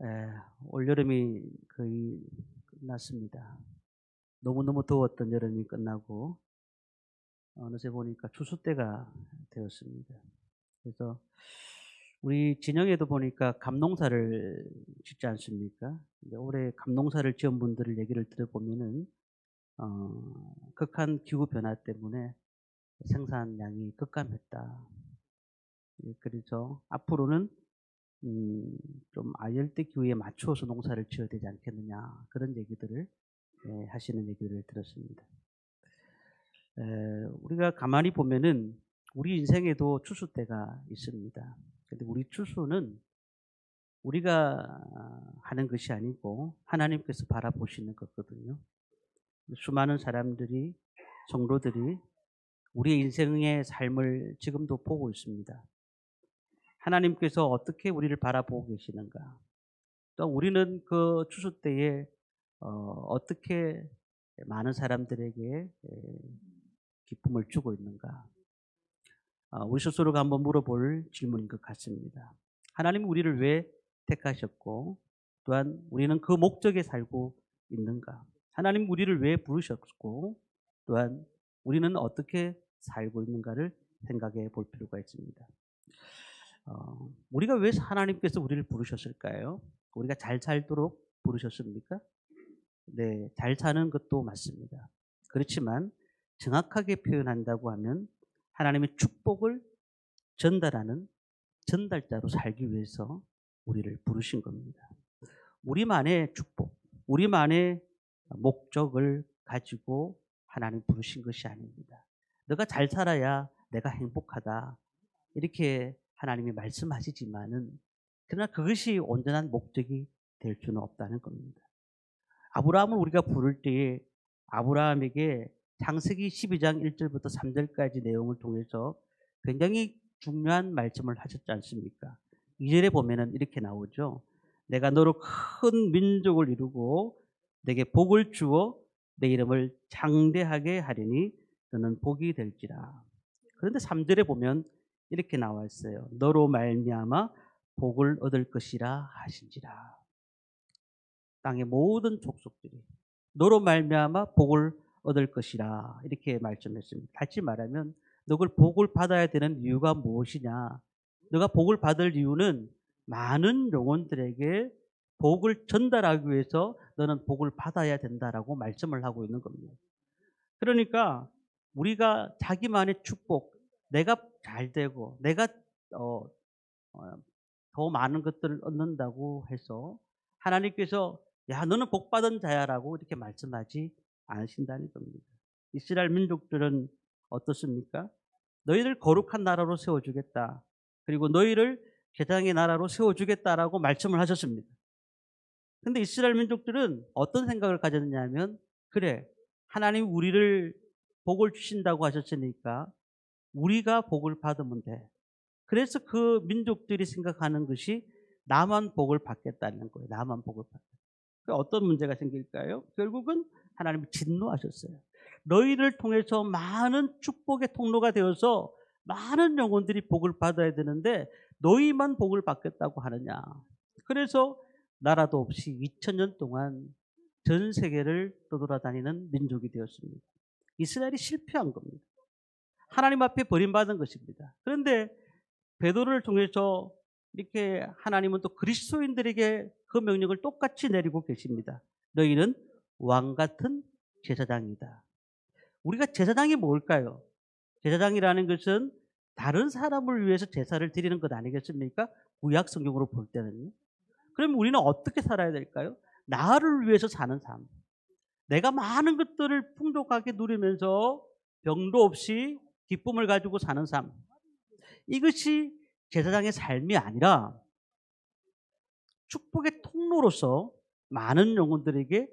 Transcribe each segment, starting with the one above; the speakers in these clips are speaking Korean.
예, 올여름이 거의 끝났습니다. 너무너무 더웠던 여름이 끝나고 어느새 보니까 추수 때가 되었습니다. 그래서 우리 진영에도 보니까 감농사를 짓지 않습니까? 근데 올해 감농사를 지은 분들을 얘기를 들어보면은 극한 기후 변화 때문에 생산량이 급감했다. 예, 그래서 앞으로는 음, 좀 아열대 기후에 맞추어서 농사를 지어야 되지 않겠느냐, 그런 얘기들을 하시는 얘기를 들었습니다. 우리가 가만히 보면은 우리 인생에도 추수 때가 있습니다. 근데 우리 추수는 우리가 하는 것이 아니고 하나님께서 바라보시는 거거든요. 수많은 사람들이, 성도들이 우리의 인생의 삶을 지금도 보고 있습니다. 하나님께서 어떻게 우리를 바라보고 계시는가? 또 우리는 그 추수 때에 어떻게 많은 사람들에게 기쁨을 주고 있는가? 우리 스스로가 한번 물어볼 질문인 것 같습니다. 하나님은 우리를 왜 택하셨고, 또한 우리는 그 목적에 살고 있는가? 하나님 우리를 왜 부르셨고, 또한 우리는 어떻게 살고 있는가를 생각해 볼 필요가 있습니다. 우리가 왜 하나님께서 우리를 부르셨을까요? 우리가 잘 살도록 부르셨습니까? 네, 잘 사는 것도 맞습니다. 그렇지만 정확하게 표현한다고 하면 하나님의 축복을 전달하는 전달자로 살기 위해서 우리를 부르신 겁니다. 우리만의 축복, 우리만의 목적을 가지고 하나님 부르신 것이 아닙니다. 너가 잘 살아야 내가 행복하다, 이렇게 하나님이 말씀하시지만은 그러나 그것이 온전한 목적이 될 수는 없다는 겁니다. 아브라함을 우리가 부를 때에 아브라함에게 창세기 12장 1절부터 3절까지 내용을 통해서 굉장히 중요한 말씀을 하셨지 않습니까? 2절에 보면은 이렇게 나오죠. 내가 너로 큰 민족을 이루고 내게 복을 주어 내 이름을 장대하게 하리니 너는 복이 될지라. 그런데 3절에 보면 이렇게 나와 있어요. 너로 말미암아 복을 얻을 것이라 하신지라. 땅의 모든 족속들이 너로 말미암아 복을 얻을 것이라, 이렇게 말씀했습니다. 다시 말하면 너가 복을 받아야 되는 이유가 무엇이냐? 너가 복을 받을 이유는 많은 영혼들에게 복을 전달하기 위해서 너는 복을 받아야 된다라고 말씀을 하고 있는 겁니다. 그러니까 우리가 자기만의 축복, 내가 잘 되고 내가 어, 어, 더 많은 것들을 얻는다고 해서 하나님께서 야 너는 복받은 자야라고 이렇게 말씀하지 않으신다는 겁니다. 이스라엘 민족들은 어떻습니까? 너희를 거룩한 나라로 세워주겠다, 그리고 너희를 제사장의 나라로 세워주겠다라고 말씀을 하셨습니다. 근데 이스라엘 민족들은 어떤 생각을 가졌냐면, 그래 하나님 우리를 복을 주신다고 하셨으니까 우리가 복을 받으면 돼. 그래서 그 민족들이 생각하는 것이 나만 복을 받겠다는 거예요. 나만 복을 받겠다. 어떤 문제가 생길까요? 결국은 하나님이 진노하셨어요. 너희를 통해서 많은 축복의 통로가 되어서 많은 영혼들이 복을 받아야 되는데 너희만 복을 받겠다고 하느냐. 그래서 나라도 없이 2000년 동안 전 세계를 떠돌아다니는 민족이 되었습니다. 이스라엘이 실패한 겁니다. 하나님 앞에 버림받은 것입니다. 그런데 베드로를 통해서 이렇게 하나님은 또 그리스도인들에게 그 명령을 똑같이 내리고 계십니다. 너희는 왕 같은 제사장이다. 우리가 제사장이 뭘까요? 제사장이라는 것은 다른 사람을 위해서 제사를 드리는 것 아니겠습니까? 구약 성경으로 볼 때는요. 그럼 우리는 어떻게 살아야 될까요? 나를 위해서 사는 삶. 내가 많은 것들을 풍족하게 누리면서 병도 없이 기쁨을 가지고 사는 삶. 이것이 제사장의 삶이 아니라 축복의 통로로서 많은 영혼들에게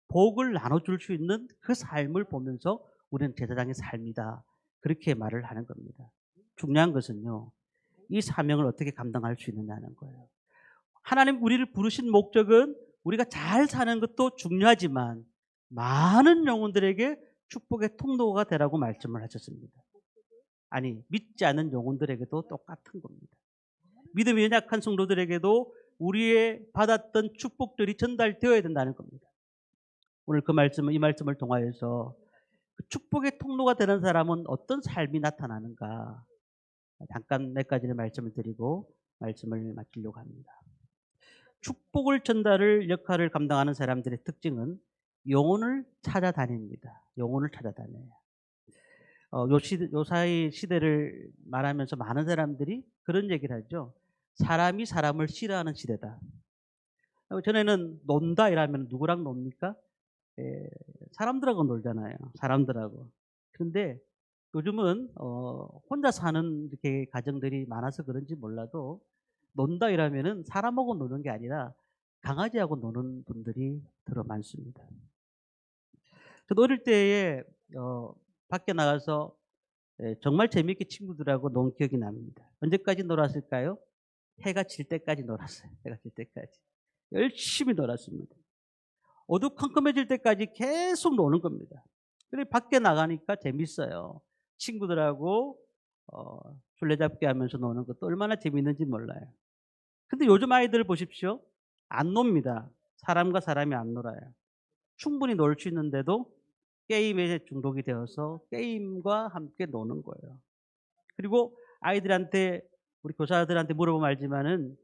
복을 나눠줄 수 있는 그 삶을 보면서 우리는 제사장의 삶이다, 그렇게 말을 하는 겁니다. 중요한 것은요, 이 사명을 어떻게 감당할 수 있느냐는 거예요. 하나님 우리를 부르신 목적은 우리가 잘 사는 것도 중요하지만 많은 영혼들에게 축복의 통로가 되라고 말씀을 하셨습니다. 아니, 믿지 않는 영혼들에게도 똑같은 겁니다. 믿음이 연약한 성도들에게도 우리의 받았던 축복들이 전달되어야 된다는 겁니다. 오늘 이 말씀을 통하여서 그 축복의 통로가 되는 사람은 어떤 삶이 나타나는가 잠깐 몇 가지의 말씀을 드리고 말씀을 마치려고 합니다. 축복을 전달을 역할을 감당하는 사람들의 특징은 영혼을 찾아다닙니다. 영혼을 찾아다녀요. 요 사이 시대를 말하면서 많은 사람들이 그런 얘기를 하죠. 사람이 사람을 싫어하는 시대다. 전에는 논다 이라면 누구랑 놉니까? 사람들하고 놀잖아요. 사람들하고. 그런데 요즘은 혼자 사는 이렇게 가정들이 많아서 그런지 몰라도 논다 이라면은 사람하고 노는 게 아니라 강아지하고 노는 분들이 더러 많습니다. 저도 어릴 때에 밖에 나가서 정말 재미있게 친구들하고 논 기억이 납니다. 언제까지 놀았을까요? 해가 질 때까지 놀았어요. 해가 질 때까지. 열심히 놀았습니다. 어두컴컴해질 때까지 계속 노는 겁니다. 그래 밖에 나가니까 재밌어요. 친구들하고 술래잡기 하면서 노는 것도 얼마나 재밌는지 몰라요. 근데 요즘 아이들 보십시오. 안 놉니다. 사람과 사람이 안 놀아요. 충분히 놀 수 있는데도 게임에 중독이 되어서 게임과 함께 노는 거예요. 그리고 아이들한테 우리 교사들한테 물어보면 알지만은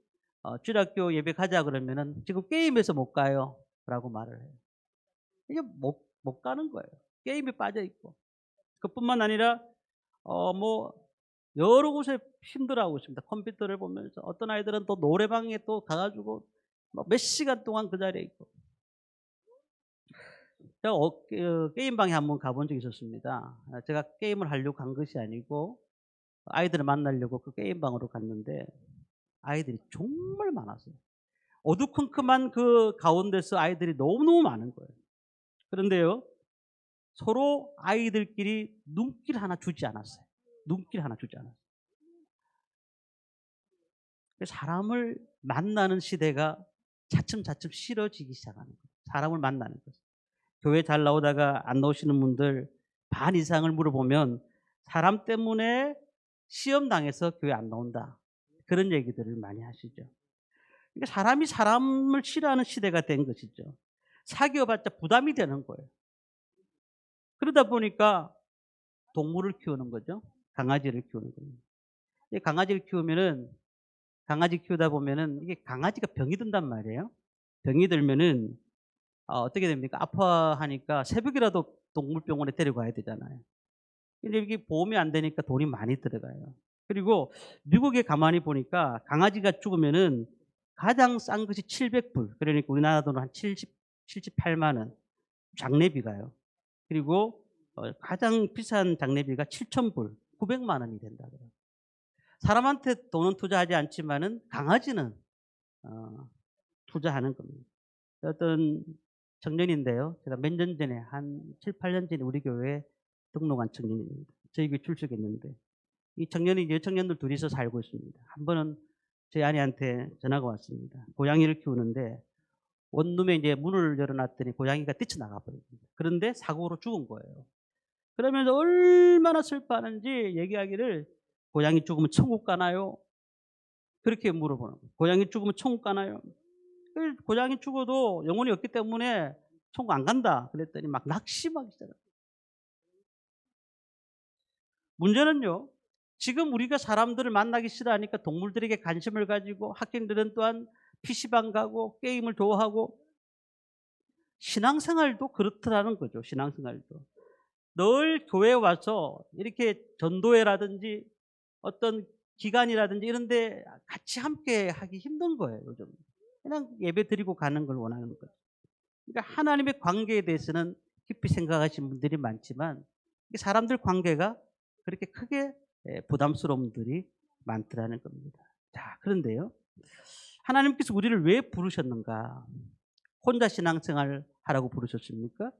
주일학교 예배 가자 그러면은 지금 게임에서 못 가요 라고 말을 해요. 이게 못 가는 거예요. 게임에 빠져 있고. 그뿐만 아니라 뭐 여러 곳에 힘들어하고 있습니다. 컴퓨터를 보면서 어떤 아이들은 또 노래방에 또 가가지고 몇 시간 동안 그 자리에 있고. 제가 게임방에 한번 가본 적이 있었습니다. 제가 게임을 하려고 간 것이 아니고 아이들을 만나려고 그 게임방으로 갔는데 아이들이 정말 많았어요. 어두컴컴한 그 가운데서 아이들이 너무너무 많은 거예요. 그런데요, 서로 아이들끼리 눈길 하나 주지 않았어요. 눈길 하나 주지 않았어요. 사람을 만나는 시대가 차츰차츰 싫어지기 시작하는 거예요. 사람을 만나는 것. 교회 잘 나오다가 안 나오시는 분들 반 이상을 물어보면 사람 때문에 시험 당해서 교회 안 나온다. 그런 얘기들을 많이 하시죠. 그러니까 사람이 사람을 싫어하는 시대가 된 것이죠. 사귀어봤자 부담이 되는 거예요. 그러다 보니까 동물을 키우는 거죠. 강아지를 키우는 겁니다. 강아지를 키우면은 강아지 키우다 보면은 이게 강아지가 병이 든단 말이에요. 병이 들면은 어떻게 됩니까? 아파하니까 새벽이라도 동물병원에 데려가야 되잖아요. 근데 이게 보험이 안 되니까 돈이 많이 들어가요. 그리고 미국에 가만히 보니까 강아지가 죽으면은 가장 싼 것이 700불. 그러니까 우리나라 돈으로 한 78만 원 장례비가요. 그리고 가장 비싼 장례비가 7,000불, 900만 원이 된다 그래요. 사람한테 돈은 투자하지 않지만은 강아지는 투자하는 겁니다. 어떤 청년인데요. 제가 몇 년 전에 한 7, 8년 전에 우리 교회에 등록한 청년입니다. 저희 교회 출석했는데 이 청년이 여청년들 둘이서 살고 있습니다. 한 번은 제 아내한테 전화가 왔습니다. 고양이를 키우는데 원룸에 이제 문을 열어놨더니 고양이가 뛰쳐나가 버립니다. 그런데 사고로 죽은 거예요. 그러면서 얼마나 슬퍼하는지 얘기하기를 고양이 죽으면 천국 가나요? 그렇게 물어보는 거예요. 고양이 죽으면 천국 가나요? 고양이 죽어도 영혼이 없기 때문에 천국 안 간다. 그랬더니 막 낙심하기 시작해요. 문제는요. 지금 우리가 사람들을 만나기 싫어하니까 동물들에게 관심을 가지고 학생들은 또한 PC방 가고 게임을 좋아하고 신앙생활도 그렇더라는 거죠. 신앙생활도. 늘 교회에 와서 이렇게 전도회라든지 어떤 기간이라든지 이런 데 같이 함께 하기 힘든 거예요. 요즘. 그냥 예배 드리고 가는 걸 원하는 거죠. 그러니까 하나님의 관계에 대해서는 깊이 생각하시는 분들이 많지만 사람들 관계가 그렇게 크게 부담스러운 분들이 많더라는 겁니다. 자, 그런데요. 하나님께서 우리를 왜 부르셨는가? 혼자 신앙생활 하라고 부르셨습니까?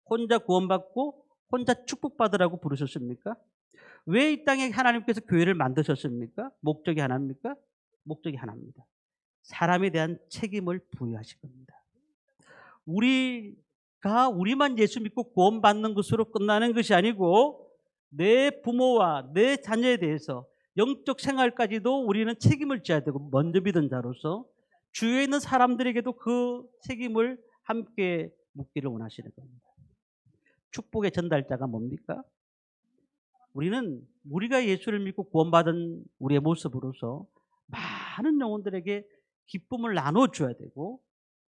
혼자 구원받고 혼자 축복받으라고 부르셨습니까? 왜 이 땅에 하나님께서 교회를 만드셨습니까? 목적이 하나입니까? 목적이 하나입니다. 사람에 대한 책임을 부여하신 겁니다. 우리만 예수 믿고 구원받는 것으로 끝나는 것이 아니고 내 부모와 내 자녀에 대해서 영적 생활까지도 우리는 책임을 져야 되고 먼저 믿은 자로서 주위에 있는 사람들에게도 그 책임을 함께 묻기를 원하시는 겁니다. 축복의 전달자가 뭡니까? 우리가 예수를 믿고 구원받은 우리의 모습으로서 많은 영혼들에게 기쁨을 나눠줘야 되고,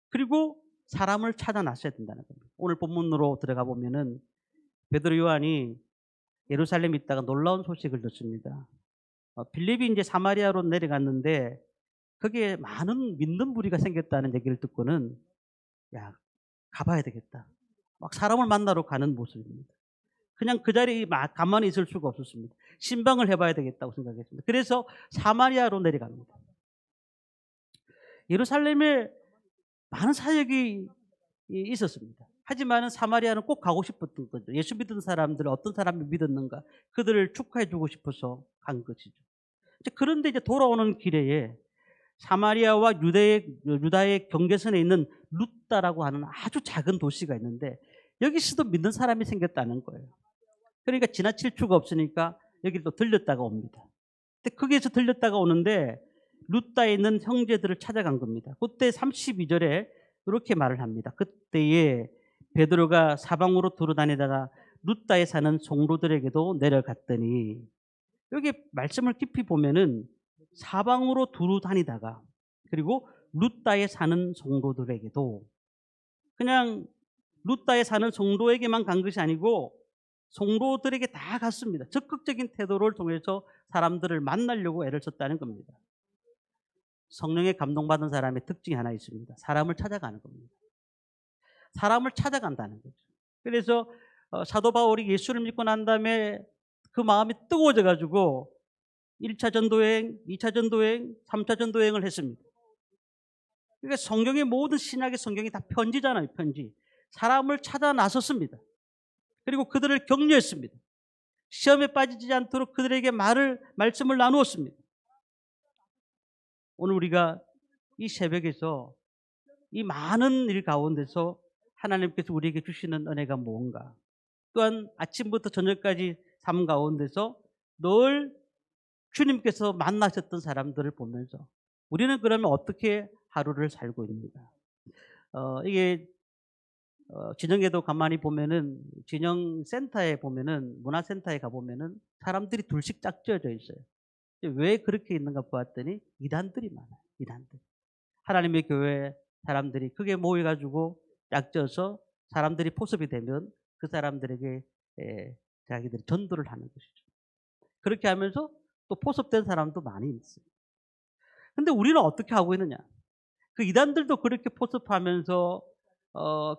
그리고 사람을 찾아 나서야 된다는 겁니다. 오늘 본문으로 들어가 보면은 베드로 요한이 예루살렘에 있다가 놀라운 소식을 듣습니다. 빌립이 이제 사마리아로 내려갔는데 거기에 많은 믿는 무리가 생겼다는 얘기를 듣고는 야, 가봐야 되겠다. 막 사람을 만나러 가는 모습입니다. 그냥 그 자리에 가만히 있을 수가 없었습니다. 신방을 해봐야 되겠다고 생각했습니다. 그래서 사마리아로 내려갑니다. 예루살렘에 많은 사역이 있었습니다. 하지만 사마리아는 꼭 가고 싶었던 거죠. 예수 믿는 사람들, 어떤 사람이 믿었는가, 그들을 축하해 주고 싶어서 간 것이죠. 그런데 이제 돌아오는 길에 사마리아와 유다의 경계선에 있는 루다라고 하는 아주 작은 도시가 있는데 여기서도 믿는 사람이 생겼다는 거예요. 그러니까 지나칠 수가 없으니까 여기를 또 들렸다가 옵니다. 근데 거기에서 들렸다가 오는데 루다에 있는 형제들을 찾아간 겁니다. 그때 32절에 이렇게 말을 합니다. 그때에 베드로가 사방으로 돌아다니다가 루다에 사는 성도들에게도 내려갔더니, 여기 말씀을 깊이 보면은 사방으로 두루 다니다가, 그리고 루다에 사는 성도들에게도, 그냥 루다에 사는 성도에게만 간 것이 아니고 성도들에게 다 갔습니다. 적극적인 태도를 통해서 사람들을 만나려고 애를 썼다는 겁니다. 성령에 감동받은 사람의 특징이 하나 있습니다. 사람을 찾아가는 겁니다. 사람을 찾아간다는 거죠. 그래서 사도 바울이 예수를 믿고 난 다음에 그 마음이 뜨거워져 가지고 1차 전도여행, 2차 전도여행, 3차 전도여행을 했습니다. 그러니까 성경의 모든 신약의 성경이 다 편지잖아요. 편지. 사람을 찾아 나섰습니다. 그리고 그들을 격려했습니다. 시험에 빠지지 않도록 그들에게 말씀을 나누었습니다. 오늘 우리가 이 새벽에서 이 많은 일 가운데서 하나님께서 우리에게 주시는 은혜가 무언가, 또한 아침부터 저녁까지 삶 가운데서 늘 주님께서 만나셨던 사람들을 보면서 우리는 그러면 어떻게 하루를 살고 있는가. 이게 진영에도 가만히 보면은, 진영센터에 보면은, 문화센터에 가보면은 사람들이 둘씩 짝지어져 있어요. 왜 그렇게 있는가 보았더니 이단들이 많아요. 이단들. 하나님의 교회 사람들이 크게 모여가지고 짝져서 사람들이 포섭이 되면 그 사람들에게 자기들이 전도를 하는 것이죠. 그렇게 하면서 또 포섭된 사람도 많이 있어요. 근데 우리는 어떻게 하고 있느냐? 그 이단들도 그렇게 포섭하면서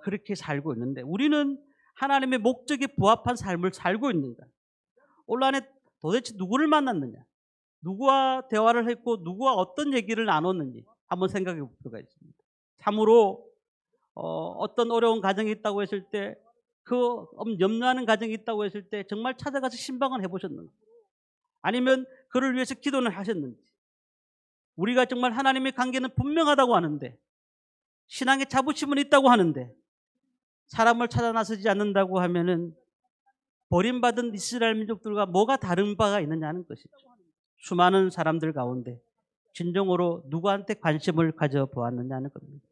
그렇게 살고 있는데 우리는 하나님의 목적에 부합한 삶을 살고 있는가? 온라인에 도대체 누구를 만났느냐? 누구와 대화를 했고 누구와 어떤 얘기를 나눴는지 한번 생각해 볼 필요가 있습니다. 참으로 어떤 어려운 가정이 있다고 했을 때, 그 염려하는 가정이 있다고 했을 때 정말 찾아가서 신방을 해보셨는지, 아니면 그를 위해서 기도는 하셨는지. 우리가 정말 하나님의 관계는 분명하다고 하는데, 신앙의 자부심은 있다고 하는데 사람을 찾아 나서지 않는다고 하면은 버림받은 이스라엘 민족들과 뭐가 다른 바가 있느냐는 것이죠. 수많은 사람들 가운데 진정으로 누구한테 관심을 가져보았느냐는 겁니다.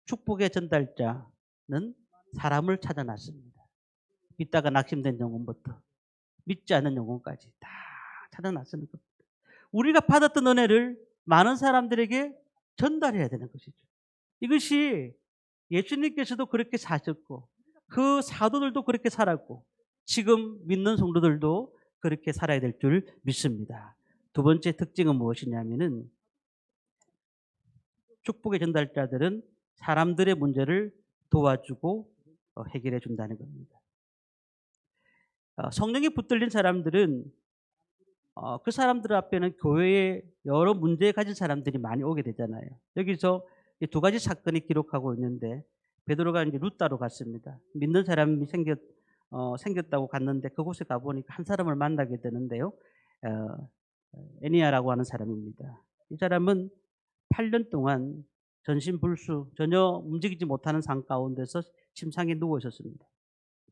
축복의 전달자는 사람을 찾아 놨습니다. 믿다가 낙심된 영혼부터 믿지 않는 영혼까지 다 찾아 놨는 겁니다. 우리가 받았던 은혜를 많은 사람들에게 전달해야 되는 것이죠. 이것이 예수님께서도 그렇게 사셨고 그 사도들도 그렇게 살았고 지금 믿는 성도들도 그렇게 살아야 될 줄 믿습니다. 두 번째 특징은 무엇이냐면은, 축복의 전달자들은 사람들의 문제를 도와주고 해결해 준다는 겁니다. 성령이 붙들린 사람들은 그 사람들 앞에는 교회에 여러 문제 가진 사람들이 많이 오게 되잖아요. 여기서 두 가지 사건이 기록하고 있는데, 베드로가 이제 루다로 갔습니다. 믿는 사람이 생겼다고 갔는데 그곳에 가보니까 한 사람을 만나게 되는데요. 애니아라고 하는 사람입니다. 이 사람은 8년 동안 전신불수, 전혀 움직이지 못하는 상 가운데서 침상에 누워 있었습니다.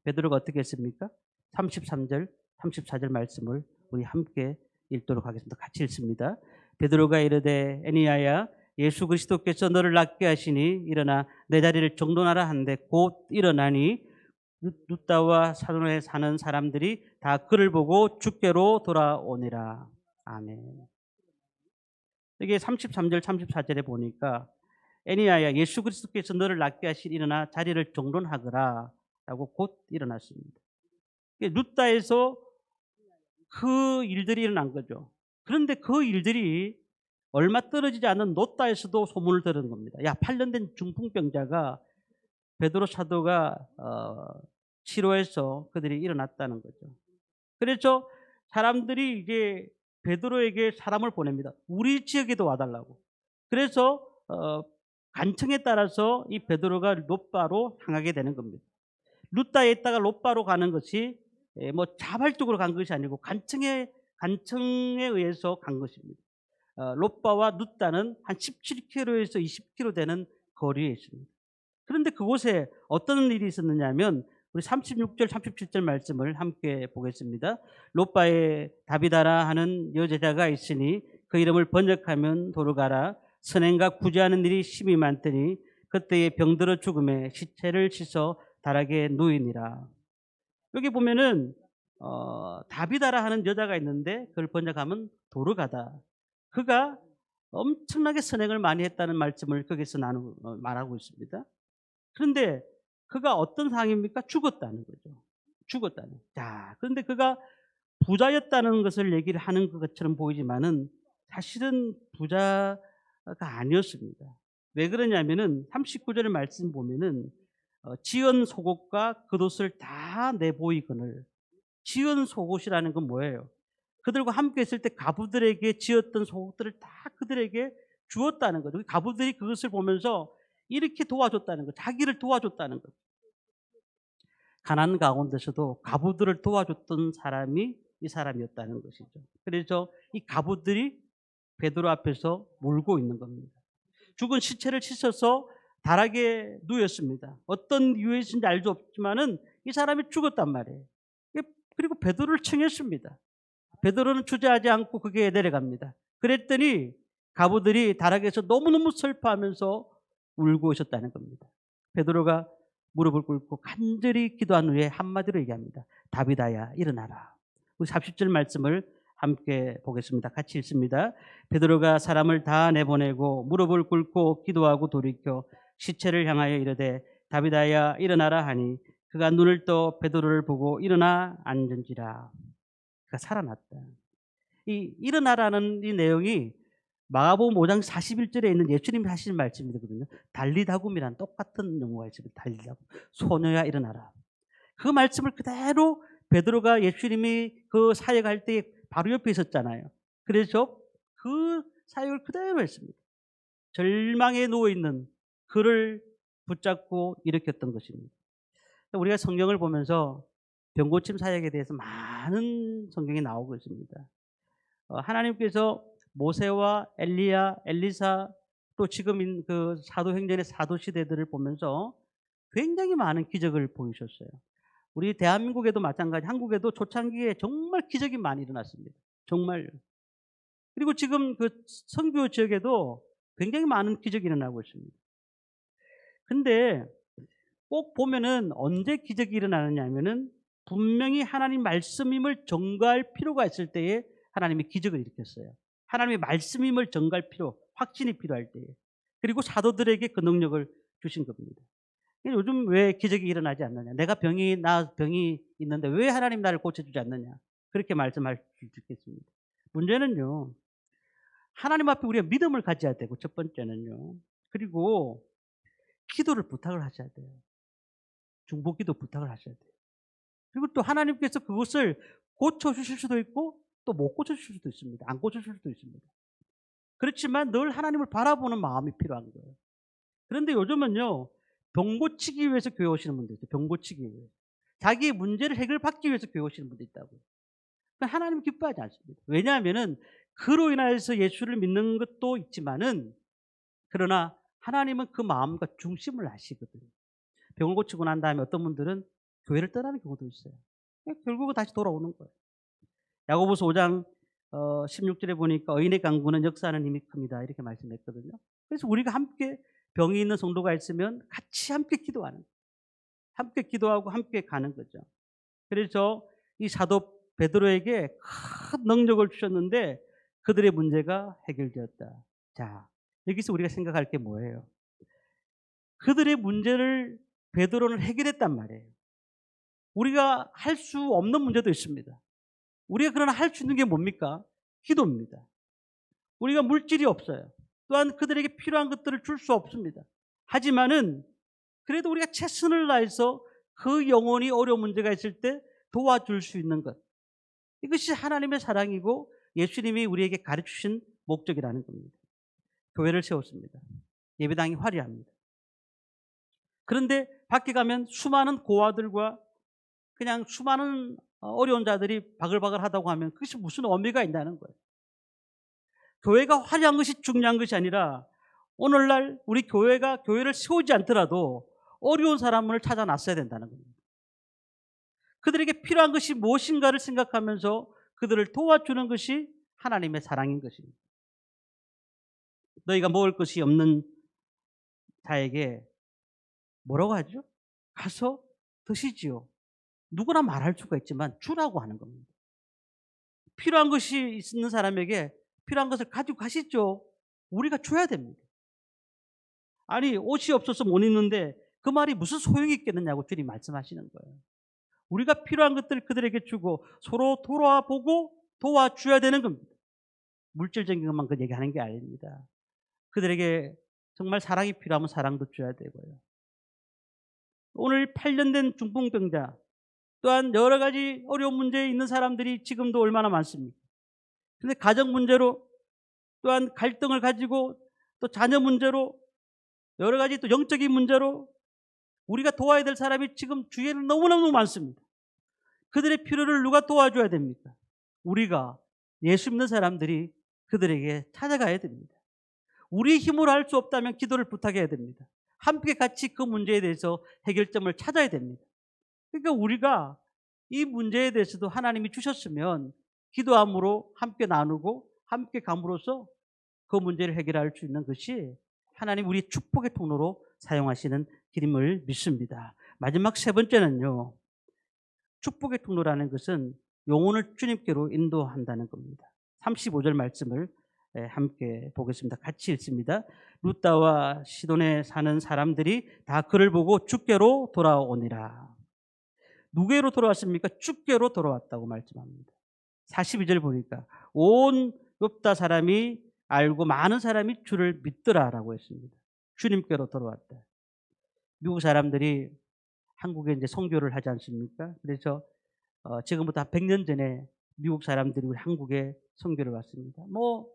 베드로가 어떻게 했습니까? 33절, 34절 말씀을 우리 함께 읽도록 하겠습니다. 같이 읽습니다. 베드로가 이르되 애니아야 예수 그리스도께서 너를 낫게 하시니 일어나 내 자리를 정돈하라 한데 곧 일어나니 룻다와 사돈에 사는 사람들이 다 그를 보고 주께로 돌아오니라. 아멘. 이게 33절 34절에 보니까 애니야야 예수 그리스도께서 너를 낫게 하시니 일어나 자리를 정돈하거라 라고 곧 일어났습니다. 룻다에서 그 일들이 일어난 거죠. 그런데 그 일들이 얼마 떨어지지 않은 노다에서도 소문을 들은 겁니다. 야, 8년 된 중풍병자가 베드로 사도가 치료해서 그들이 일어났다는 거죠. 그래서 사람들이 이제 베드로에게 사람을 보냅니다. 우리 지역에도 와달라고. 그래서 간청에 따라서 이 베드로가 롯바로 향하게 되는 겁니다. 룻다에 있다가 롯바로 가는 것이 뭐 자발적으로 간 것이 아니고 간청에 의해서 간 것입니다. 롯바와 룻다는 한 17km에서 20km 되는 거리에 있습니다. 그런데 그곳에 어떤 일이 있었느냐 하면 우리 36절 37절 말씀을 함께 보겠습니다. 롯바에 다비다라 하는 여제자가 있으니 그 이름을 번역하면 도르가라. 선행과 구제하는 일이 심히 많더니 그때에 병들어 죽음에 시체를 씻어 다락에 누이니라. 여기 보면은 다비다라 하는 여자가 있는데 그걸 번역하면 도르가다. 그가 엄청나게 선행을 많이 했다는 말씀을 거기서 말하고 있습니다. 그런데 그가 어떤 상황입니까? 죽었다는 거죠. 죽었다는. 자, 그런데 그가 부자였다는 것을 얘기를 하는 것처럼 보이지만은 사실은 부자가 아니었습니다. 왜 그러냐면은 39절의 말씀 보면은 지은 속옷과 겉옷을 다 내보이거늘. 지은 속옷이라는 건 뭐예요? 그들과 함께 있을 때 가부들에게 지었던 속옷들을 다 그들에게 주었다는 거죠. 가부들이 그것을 보면서 이렇게 도와줬다는 거, 자기를 도와줬다는 거. 가난 가운데서도 가부들을 도와줬던 사람이 이 사람이었다는 것이죠. 그래서 이 가부들이 베드로 앞에서 울고 있는 겁니다. 죽은 시체를 씻어서 다락에 누였습니다. 어떤 이유에서인지 알 수 없지만은 이 사람이 죽었단 말이에요. 그리고 베드로를 청했습니다. 베드로는 주저하지 않고 거기에 내려갑니다. 그랬더니 가부들이 다락에서 너무너무 슬퍼하면서 울고 있었다는 겁니다. 베드로가 무릎을 꿇고 간절히 기도한 후에 한마디로 얘기합니다. 다비다야 일어나라. 우리 40절 말씀을 함께 보겠습니다. 같이 읽습니다. 베드로가 사람을 다 내보내고 무릎을 꿇고 기도하고 돌이켜 시체를 향하여 이르되 다비다야 일어나라 하니 그가 눈을 떠 베드로를 보고 일어나 앉은지라. 그가 살아났다. 이 일어나라는 이 내용이 마가복음 5장 41절에 있는 예수님이 하신 말씀이거든요. 달리다굼이란 똑같은 용어가 있습니다. 달리다굼. 소녀야 일어나라. 그 말씀을 그대로 베드로가 예수님이 그 사역할 때 바로 옆에 있었잖아요. 그래서 그 사역을 그대로 했습니다. 절망에 누워있는 그를 붙잡고 일으켰던 것입니다. 우리가 성경을 보면서 병고침 사역에 대해서 많은 성경이 나오고 있습니다. 하나님께서 모세와 엘리야, 엘리사 또 지금 그 사도행전의 사도 시대들을 보면서 굉장히 많은 기적을 보이셨어요. 우리 대한민국에도 마찬가지, 한국에도 초창기에 정말 기적이 많이 일어났습니다. 정말요. 그리고 지금 그 선교 지역에도 굉장히 많은 기적이 일어나고 있습니다. 근데 꼭 보면은 언제 기적이 일어나느냐 하면은 분명히 하나님 말씀임을 전가할 필요가 있을 때에 하나님이 기적을 일으켰어요. 하나님의 말씀임을 전가할 필요, 확신이 필요할 때에. 그리고 사도들에게 그 능력을 주신 겁니다. 요즘 왜 기적이 일어나지 않느냐? 내가 병이 있는데 왜 하나님 나를 고쳐주지 않느냐? 그렇게 말씀할 수 있겠습니다. 문제는요, 하나님 앞에 우리가 믿음을 가져야 되고, 첫 번째는요. 그리고 기도를 부탁을 하셔야 돼요. 중보기도 부탁을 하셔야 돼요. 그리고 또 하나님께서 그것을 고쳐주실 수도 있고 또 못 고쳐주실 수도 있습니다. 안 고쳐주실 수도 있습니다. 그렇지만 늘 하나님을 바라보는 마음이 필요한 거예요. 그런데 요즘은요, 병 고치기 위해서 교회 오시는 분들 있어요. 병 고치기 위해서. 자기의 문제를 해결받기 위해서 교회 오시는 분들 있다고요. 하나님 기뻐하지 않습니다. 왜냐하면은 그로 인하여서 예수를 믿는 것도 있지만은 그러나 하나님은 그 마음과 중심을 아시거든요. 병을 고치고 난 다음에 어떤 분들은 교회를 떠나는 경우도 있어요. 결국은 다시 돌아오는 거예요. 야고보서 5장 16절에 보니까 의인의 강구는 역사하는 힘이 큽니다. 이렇게 말씀했거든요. 그래서 우리가 함께 병이 있는 성도가 있으면 같이 함께 기도하는 거예요. 함께 기도하고 함께 가는 거죠. 그래서 이 사도 베드로에게 큰 능력을 주셨는데 그들의 문제가 해결되었다. 자, 여기서 우리가 생각할 게 뭐예요? 그들의 문제를 베드로는 해결했단 말이에요. 우리가 할 수 없는 문제도 있습니다. 우리가 그러나 할 수 있는 게 뭡니까? 기도입니다. 우리가 물질이 없어요. 또한 그들에게 필요한 것들을 줄 수 없습니다. 하지만은 그래도 우리가 최선을 다해서 그 영혼이 어려운 문제가 있을 때 도와줄 수 있는 것. 이것이 하나님의 사랑이고 예수님이 우리에게 가르치신 목적이라는 겁니다. 교회를 세웠습니다. 예배당이 화려합니다. 그런데 밖에 가면 수많은 고아들과 그냥 수많은 어려운 자들이 바글바글 하다고 하면 그것이 무슨 의미가 있냐는 거예요. 교회가 화려한 것이 중요한 것이 아니라 오늘날 우리 교회가 교회를 세우지 않더라도 어려운 사람을 찾아 놨어야 된다는 겁니다. 그들에게 필요한 것이 무엇인가를 생각하면서 그들을 도와주는 것이 하나님의 사랑인 것입니다. 너희가 먹을 것이 없는 자에게 뭐라고 하죠? 가서 드시지요. 누구나 말할 수가 있지만 주라고 하는 겁니다. 필요한 것이 있는 사람에게 필요한 것을 가지고 가시죠. 우리가 줘야 됩니다. 아니 옷이 없어서 못 입는데 그 말이 무슨 소용이 있겠느냐고 주님 말씀하시는 거예요. 우리가 필요한 것들을 그들에게 주고 서로 돌아보고 도와줘야 되는 겁니다. 물질적인 것만 그 얘기하는 게 아닙니다. 그들에게 정말 사랑이 필요하면 사랑도 줘야 되고요. 오늘 8년 된 중풍병자 또한 여러 가지 어려운 문제에 있는 사람들이 지금도 얼마나 많습니까? 그런데 가정 문제로 또한 갈등을 가지고 또 자녀 문제로 여러 가지 또 영적인 문제로 우리가 도와야 될 사람이 지금 주위에는 너무너무 많습니다. 그들의 필요를 누가 도와줘야 됩니까? 우리가 예수 믿는 사람들이 그들에게 찾아가야 됩니다. 우리의 힘으로 할 수 없다면 기도를 부탁해야 됩니다. 함께 같이 그 문제에 대해서 해결점을 찾아야 됩니다. 그러니까 우리가 이 문제에 대해서도 하나님이 주셨으면 기도함으로 함께 나누고 함께 감으로써 그 문제를 해결할 수 있는 것이 하나님 우리 축복의 통로로 사용하시는 길임을 믿습니다. 마지막 세 번째는요. 축복의 통로라는 것은 영혼을 주님께로 인도한다는 겁니다. 35절 말씀을 함께 보겠습니다. 같이 읽습니다. 루다와 시돈에 사는 사람들이 다 그를 보고 주께로 돌아오니라. 누구로 돌아왔습니까? 주께로 돌아왔다고 말씀합니다. 42절 보니까 온 욥다 사람이 알고 많은 사람이 주를 믿더라라고 했습니다. 주님께로 돌아왔다. 미국 사람들이 한국에 이제 선교를 하지 않습니까? 그래서 지금부터 한 100년 전에 미국 사람들이 우리 한국에 선교를 왔습니다. 뭐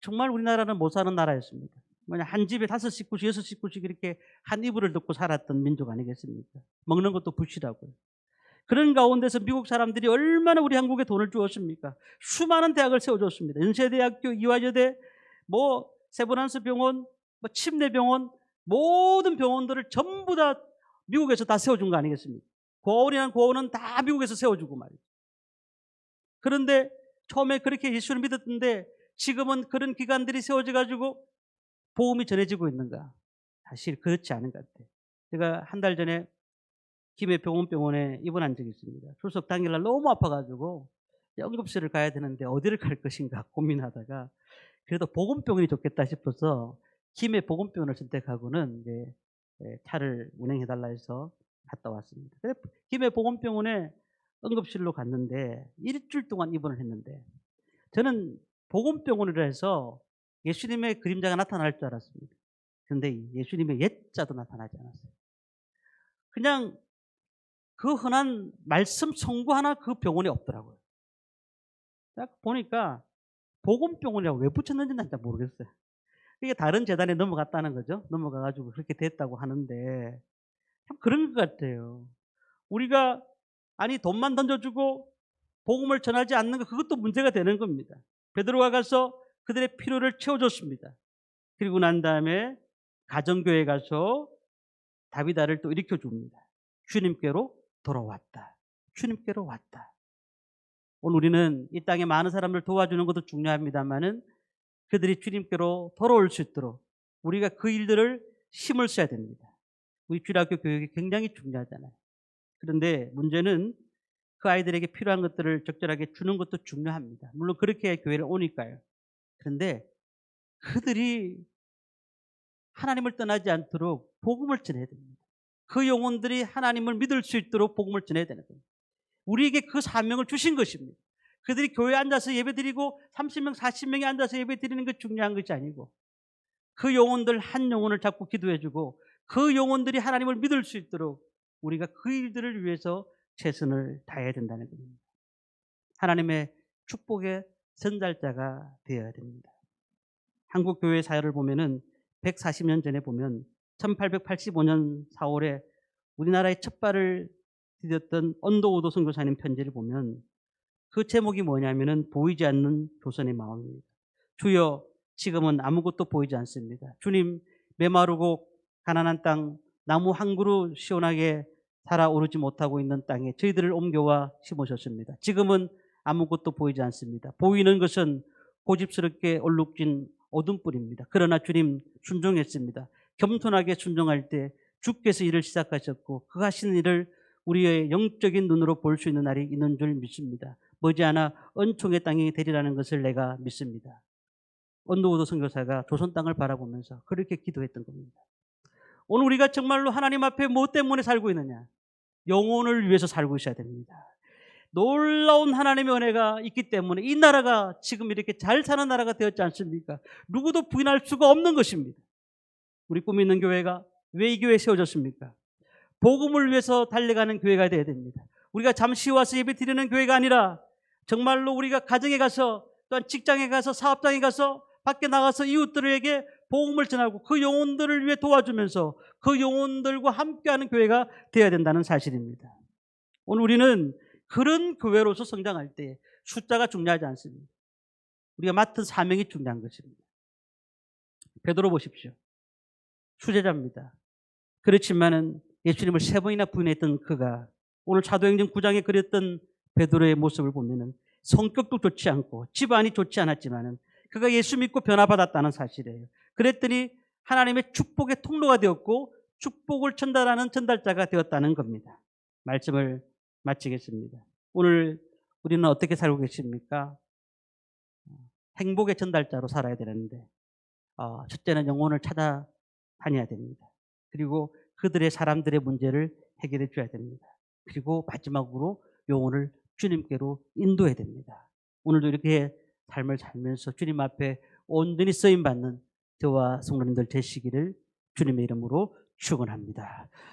정말 우리나라는 못 사는 나라였습니다. 뭐냐 한 집에 5식구씩 6식구씩 이렇게 한 이불을 덮고 살았던 민족 아니겠습니까? 먹는 것도 부실하고요. 그런 가운데서 미국 사람들이 얼마나 우리 한국에 돈을 주었습니까? 수많은 대학을 세워줬습니다. 연세대학교, 이화여대, 뭐 세브란스 병원, 뭐 침례병원, 모든 병원들을 전부 다 미국에서 다 세워준 거 아니겠습니까? 고아원이란 고아원은 다 미국에서 세워주고 말이죠. 그런데 처음에 그렇게 예수를 믿었는데 지금은 그런 기관들이 세워져 가지고 복음이 전해지고 있는가? 사실 그렇지 않은 것 같아요. 제가 한 달 전에 김해병원에 입원한 적이 있습니다. 출석 당일날 너무 아파가지고 응급실을 가야 되는데 어디를 갈 것인가 고민하다가 그래도 보건병원이 좋겠다 싶어서 김해보건병원을 선택하고는 이제 차를 운행해달라 해서 갔다 왔습니다. 김해보건병원에 응급실로 갔는데 일주일 동안 입원을 했는데 저는 보건병원이라 해서 예수님의 그림자가 나타날 줄 알았습니다. 그런데 예수님의 옛자도 나타나지 않았어요. 그냥 그 흔한 말씀 성구 하나 그 병원에 없더라고요. 딱 보니까 보건병원이라고 왜 붙였는지 난 잘 모르겠어요. 이게 다른 재단에 넘어갔다는 거죠. 넘어가가지고 그렇게 됐다고 하는데 참 그런 것 같아요. 우리가 아니 돈만 던져주고 복음을 전하지 않는 것 그것도 문제가 되는 겁니다. 베드로가 가서 그들의 필요를 채워줬습니다. 그리고 난 다음에 가정교회 가서 다비다를 또 일으켜 줍니다. 주님께로 돌아왔다. 주님께로 왔다. 오늘 우리는 이 땅에 많은 사람을 도와주는 것도 중요합니다만은 그들이 주님께로 돌아올 수 있도록 우리가 그 일들을 힘을 써야 됩니다. 우리 주일학교 교육이 굉장히 중요하잖아요. 그런데 문제는 그 아이들에게 필요한 것들을 적절하게 주는 것도 중요합니다. 물론 그렇게 해야 교회를 오니까요. 그런데 그들이 하나님을 떠나지 않도록 복음을 전해야 됩니다. 그 영혼들이 하나님을 믿을 수 있도록 복음을 전해야 되는 겁니다. 우리에게 그 사명을 주신 것입니다. 그들이 교회에 앉아서 예배드리고 30명, 40명이 앉아서 예배드리는 게 중요한 것이 아니고 그 영혼들 한 영혼을 잡고 기도해주고 그 영혼들이 하나님을 믿을 수 있도록 우리가 그 일들을 위해서 최선을 다해야 된다는 겁니다. 하나님의 축복의 전달자가 되어야 됩니다. 한국 교회 사회를 보면은 140년 전에 보면 1885년 4월에 우리나라의 첫 발을 디뎠던 언더우드 선교사님 편지를 보면 그 제목이 뭐냐면은 보이지 않는 조선의 마음입니다. 주여 지금은 아무것도 보이지 않습니다. 주님 메마르고 가난한 땅 나무 한 그루 시원하게 살아오르지 못하고 있는 땅에 저희들을 옮겨와 심으셨습니다. 지금은 아무것도 보이지 않습니다. 보이는 것은 고집스럽게 얼룩진 어둠뿐입니다. 그러나 주님 순종했습니다. 겸손하게 순종할 때 주께서 일을 시작하셨고 그 하시는 일을 우리의 영적인 눈으로 볼 수 있는 날이 있는 줄 믿습니다. 머지않아 은총의 땅이 되리라는 것을 내가 믿습니다. 언더우드 선교사가 조선 땅을 바라보면서 그렇게 기도했던 겁니다. 오늘 우리가 정말로 하나님 앞에 무엇 때문에 살고 있느냐? 영혼을 위해서 살고 있어야 됩니다. 놀라운 하나님의 은혜가 있기 때문에 이 나라가 지금 이렇게 잘 사는 나라가 되었지 않습니까? 누구도 부인할 수가 없는 것입니다. 우리 꿈 있는 교회가 왜 이 교회에 세워졌습니까? 복음을 위해서 달려가는 교회가 되어야 됩니다. 우리가 잠시 와서 예배 드리는 교회가 아니라 정말로 우리가 가정에 가서 또한 직장에 가서 사업장에 가서 밖에 나가서 이웃들에게 복음을 전하고 그 영혼들을 위해 도와주면서 그 영혼들과 함께하는 교회가 되어야 된다는 사실입니다. 오늘 우리는 그런 교회로서 성장할 때 숫자가 중요하지 않습니다. 우리가 맡은 사명이 중요한 것입니다. 베드로 보십시오. 수제자입니다. 그렇지만은 예수님을 3번이나 부인했던 그가 오늘 사도행전 9장에 그렸던 베드로의 모습을 보면은 성격도 좋지 않고 집안이 좋지 않았지만은 그가 예수 믿고 변화받았다는 사실이에요. 그랬더니 하나님의 축복의 통로가 되었고 축복을 전달하는 전달자가 되었다는 겁니다. 말씀을 마치겠습니다. 오늘 우리는 어떻게 살고 계십니까? 행복의 전달자로 살아야 되는데 첫째는 영혼을 찾아다녀야 됩니다. 그리고 그들의 사람들의 문제를 해결해 줘야 됩니다. 그리고 마지막으로 영혼을 주님께로 인도해야 됩니다. 오늘도 이렇게 삶을 살면서 주님 앞에 온전히 쓰임받는 저와 성도님들 되시기를 주님의 이름으로 축원합니다.